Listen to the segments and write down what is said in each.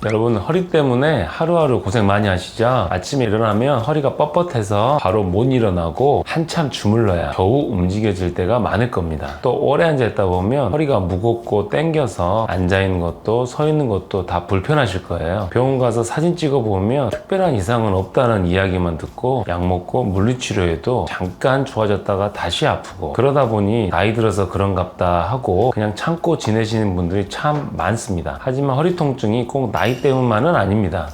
여러분, 허리 때문에 하루하루 고생 많이 하시죠? 아침에 일어나면 허리가 뻣뻣해서 바로 못 일어나고 한참 주물러야 겨우 움직여질 때가 많을 겁니다. 또 오래 앉아있다 보면 허리가 무겁고 땡겨서 앉아있는 것도 서 있는 것도 다 불편하실 거예요. 병원 가서 사진 찍어보면 특별한 이상은 없다는 이야기만 듣고 약 먹고 물리치료해도 잠깐 좋아졌다가 다시 아프고, 그러다 보니 나이 들어서 그런갑다 하고 그냥 참고 지내시는 분들이 참 많습니다. 하지만 허리 통증이 꼭 나이 때문만은 아닙니다.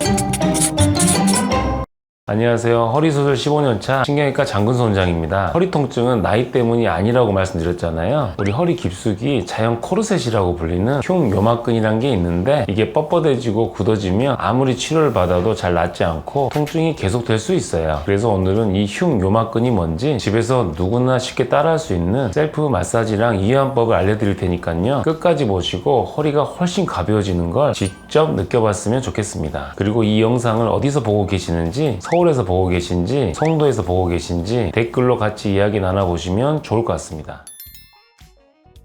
안녕하세요. 허리수술 15년차 신경외과 장근수 원장입니다. 허리 통증은 나이 때문이 아니라고 말씀드렸잖아요. 우리 허리 깊숙이 자연 코르셋이라고 불리는 흉요막근이란 게 있는데, 이게 뻣뻣해지고 굳어지면 아무리 치료를 받아도 잘 낫지 않고 통증이 계속될 수 있어요. 그래서 오늘은 이 흉요막근이 뭔지 집에서 누구나 쉽게 따라할 수 있는 셀프 마사지랑 이완법을 알려드릴 테니까요, 끝까지 보시고 허리가 훨씬 가벼워지는 걸 직접 느껴봤으면 좋겠습니다. 그리고 이 영상을 어디서 보고 계시는지, 서울에서 보고 계신지 송도에서 보고 계신지 댓글로 같이 이야기 나눠보시면 좋을 것 같습니다.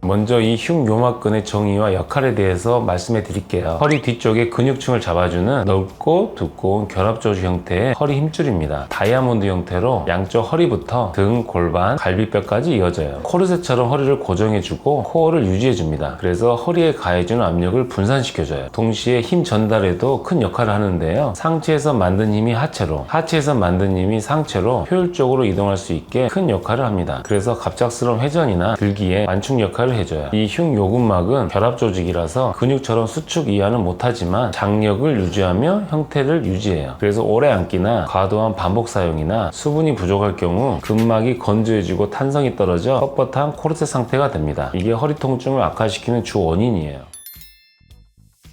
먼저 이 흉요막근의 정의와 역할에 대해서 말씀해 드릴게요. 허리 뒤쪽에 근육층을 잡아주는 넓고 두꺼운 결합조직 형태의 허리 힘줄입니다. 다이아몬드 형태로 양쪽 허리부터 등, 골반, 갈비뼈까지 이어져요. 코르셋처럼 허리를 고정해주고 코어를 유지해줍니다. 그래서 허리에 가해주는 압력을 분산시켜줘요. 동시에 힘 전달에도 큰 역할을 하는데요, 상체에서 만든 힘이 하체로, 하체에서 만든 힘이 상체로 효율적으로 이동할 수 있게 큰 역할을 합니다. 그래서 갑작스러운 회전이나 들기에 완충 역할을 해줘요. 이 흉요근막은 결합조직이라서 근육처럼 수축 이완은 못하지만 장력을 유지하며 형태를 유지해요. 그래서 오래 앉기나 과도한 반복 사용이나 수분이 부족할 경우 근막이 건조해지고 탄성이 떨어져 뻣뻣한 코르셋 상태가 됩니다. 이게 허리 통증을 악화시키는 주 원인이에요.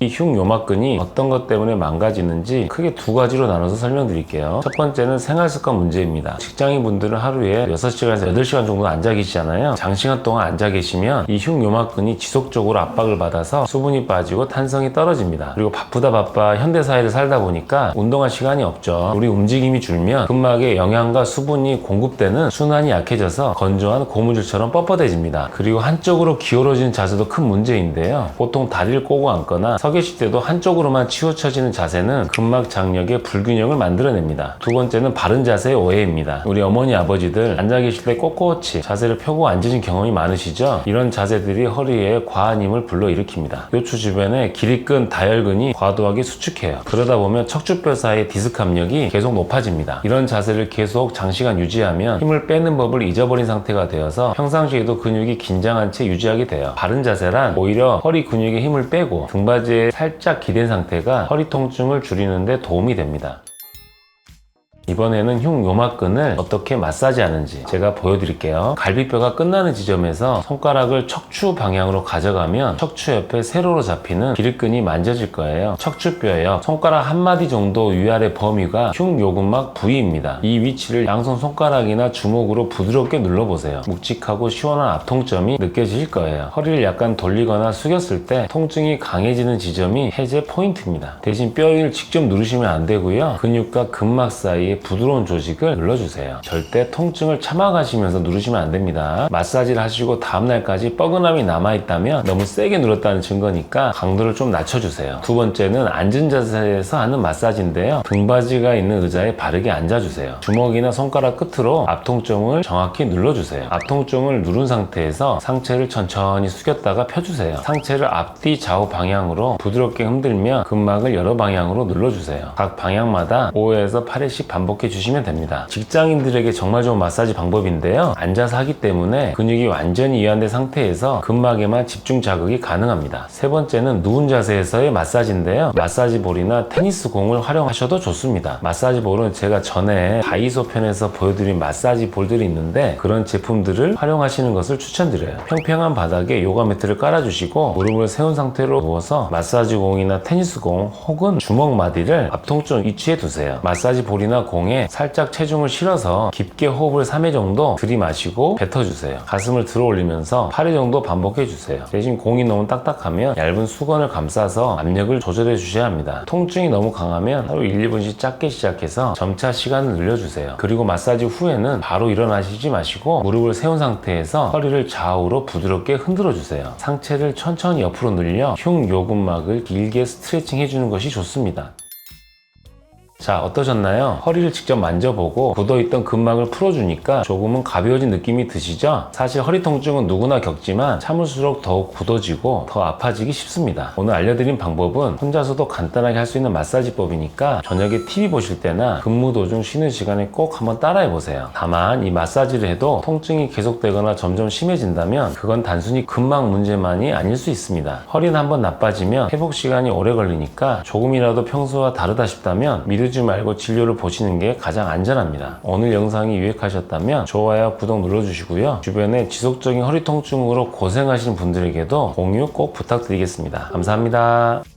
이 흉요막근이 어떤 것 때문에 망가지는지 크게 두 가지로 나눠서 설명드릴게요. 첫 번째는 생활습관 문제입니다. 직장인분들은 하루에 6시간에서 8시간 정도 앉아 계시잖아요. 장시간 동안 앉아 계시면 이 흉요막근이 지속적으로 압박을 받아서 수분이 빠지고 탄성이 떨어집니다. 그리고 바빠 현대사회를 살다 보니까 운동할 시간이 없죠. 우리 움직임이 줄면 근막에 영양과 수분이 공급되는 순환이 약해져서 건조한 고무줄처럼 뻣뻣해집니다. 그리고 한쪽으로 기울어지는 자세도 큰 문제인데요, 보통 다리를 꼬고 앉거나 서 계실 때도 한쪽으로만 치우쳐지는 자세는 근막 장력의 불균형을 만들어냅니다. 두 번째는 바른 자세의 오해입니다. 우리 어머니 아버지들 앉아 계실 때 꼿꼿이 자세를 펴고 앉으신 경험이 많으시죠? 이런 자세들이 허리에 과한 힘을 불러일으킵니다. 요추 주변에 길이근, 다혈근이 과도하게 수축해요. 그러다 보면 척추뼈 사이의 디스크 압력이 계속 높아집니다. 이런 자세를 계속 장시간 유지하면 힘을 빼는 법을 잊어버린 상태가 되어서 평상시에도 근육이 긴장한 채 유지하게 돼요. 바른 자세란 오히려 허리 근육에 힘을 빼고 등받이에 살짝 기댄 상태가 허리 통증을 줄이는 데 도움이 됩니다. 이번에는 흉요막근을 어떻게 마사지하는지 제가 보여드릴게요. 갈비뼈가 끝나는 지점에서 손가락을 척추 방향으로 가져가면 척추 옆에 세로로 잡히는 길이근이 만져질 거예요. 척추뼈 옆 손가락 한마디 정도 위아래 범위가 흉요근막 부위입니다. 이 위치를 양손 손가락이나 주먹으로 부드럽게 눌러보세요. 묵직하고 시원한 앞통점이 느껴지실 거예요. 허리를 약간 돌리거나 숙였을 때 통증이 강해지는 지점이 해제 포인트입니다. 대신 뼈 위를 직접 누르시면 안 되고요, 근육과 근막 사이에 부드러운 조직을 눌러주세요. 절대 통증을 참아가시면서 누르시면 안 됩니다. 마사지를 하시고 다음날까지 뻐근함이 남아있다면 너무 세게 눌렀다는 증거니까 강도를 좀 낮춰주세요. 두 번째는 앉은 자세에서 하는 마사지인데요, 등받이가 있는 의자에 바르게 앉아주세요. 주먹이나 손가락 끝으로 앞통점을 정확히 눌러주세요. 앞통점을 누른 상태에서 상체를 천천히 숙였다가 펴주세요. 상체를 앞뒤 좌우 방향으로 부드럽게 흔들며 근막을 여러 방향으로 눌러주세요. 각 방향마다 5에서 8회씩 반복해 주시면 됩니다. 직장인들에게 정말 좋은 마사지 방법인데요, 앉아서 하기 때문에 근육이 완전히 이완된 상태에서 근막에만 집중 자극이 가능합니다. 세 번째는 누운 자세에서의 마사지인데요, 마사지 볼이나 테니스 공을 활용하셔도 좋습니다. 마사지 볼은 제가 전에 다이소 편에서 보여드린 마사지 볼들이 있는데 그런 제품들을 활용하시는 것을 추천드려요. 평평한 바닥에 요가 매트를 깔아주시고 무릎을 세운 상태로 누워서 마사지 공이나 테니스 공 혹은 주먹 마디를 앞통점 위치에 두세요. 마사지 볼이나 공에 살짝 체중을 실어서 깊게 호흡을 3회 정도 들이마시고 뱉어주세요. 가슴을 들어 올리면서 8회 정도 반복해주세요. 대신 공이 너무 딱딱하면 얇은 수건을 감싸서 압력을 조절해 주셔야 합니다. 통증이 너무 강하면 하루 1, 2분씩 짧게 시작해서 점차 시간을 늘려주세요. 그리고 마사지 후에는 바로 일어나시지 마시고 무릎을 세운 상태에서 허리를 좌우로 부드럽게 흔들어 주세요. 상체를 천천히 옆으로 늘려 흉요근막을 길게 스트레칭 해주는 것이 좋습니다. 자, 어떠셨나요? 허리를 직접 만져보고 굳어있던 근막을 풀어주니까 조금은 가벼워진 느낌이 드시죠? 사실 허리 통증은 누구나 겪지만 참을수록 더욱 굳어지고 더 아파지기 쉽습니다. 오늘 알려드린 방법은 혼자서도 간단하게 할 수 있는 마사지법이니까 저녁에 TV 보실 때나 근무 도중 쉬는 시간에 꼭 한번 따라해보세요. 다만 이 마사지를 해도 통증이 계속되거나 점점 심해진다면 그건 단순히 근막 문제만이 아닐 수 있습니다. 허리는 한번 나빠지면 회복 시간이 오래 걸리니까 조금이라도 평소와 다르다 싶다면 미루지 말고 진료를 보시는 게 가장 안전합니다. 오늘 영상이 유익하셨다면 좋아요, 구독 눌러주시고요. 주변에 지속적인 허리 통증으로 고생하시는 분들에게도 공유 꼭 부탁드리겠습니다. 감사합니다.